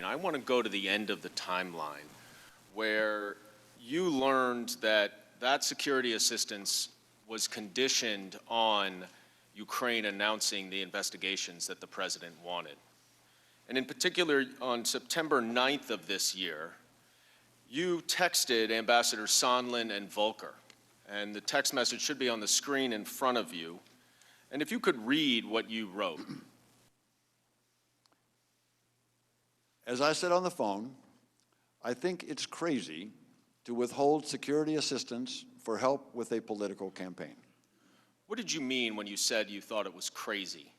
I want to go to the end of the timeline where you learned that that security assistance was conditioned on Ukraine announcing the investigations that the president wanted. And in particular, on September 9th of this year, you texted Ambassadors Sondland and Volker. And the text message should be on the screen in front of you. And if you could read what you wrote. As I said on the phone, I think it's crazy to withhold security assistance for help with a political campaign. What did you mean when you said you thought it was crazy?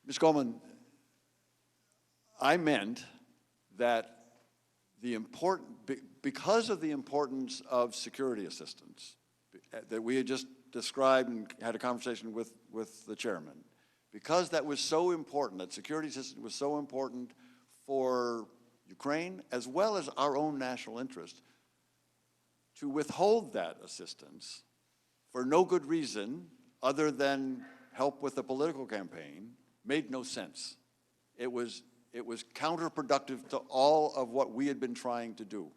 Ms. Goldman, I meant that because of the importance of security assistance that we had just described and had a conversation with the chairman, because that was so important, that security assistance was so important for Ukraine as well as our own national interest, to withhold that assistance for no good reason other than help with the political campaign made no sense. It was counterproductive to all of what we had been trying to do.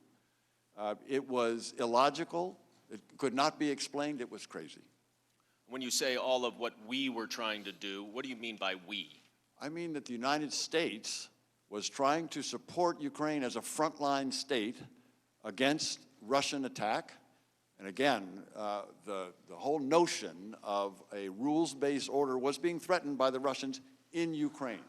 It was illogical. It could not be explained. It was crazy. When you say all of what we were trying to do, what do you mean by we? I mean that the United States was trying to support Ukraine as a frontline state against Russian attack. And again, the whole notion of a rules-based order was being threatened by the Russians in Ukraine.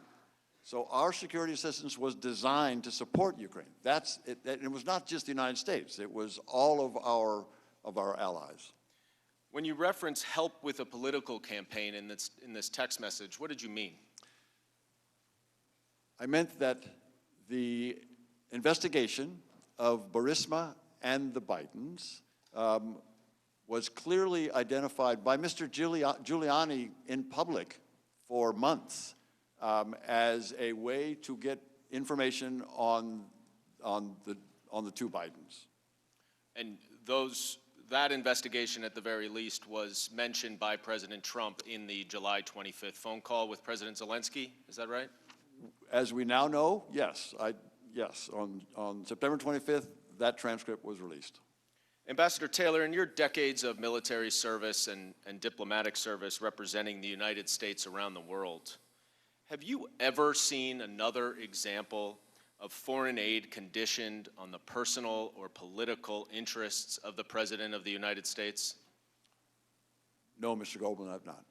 So our security assistance was designed to support Ukraine. That's it. It was not just the United States. It was all of our allies. When you reference help with a political campaign in this text message, what did you mean? I meant that the investigation of Burisma and the Bidens was clearly identified by Mr. Giuliani in public for months as a way to get information on the two Bidens. And that investigation, at the very least, was mentioned by President Trump in the July 25th phone call with President Zelensky. Is that right? As we now know, yes. Yes, on September 25th, that transcript was released. Ambassador Taylor, in your decades of military service and diplomatic service representing the United States around the world, have you ever seen another example of foreign aid conditioned on the personal or political interests of the President of the United States? No, Mr. Goldman, I've not.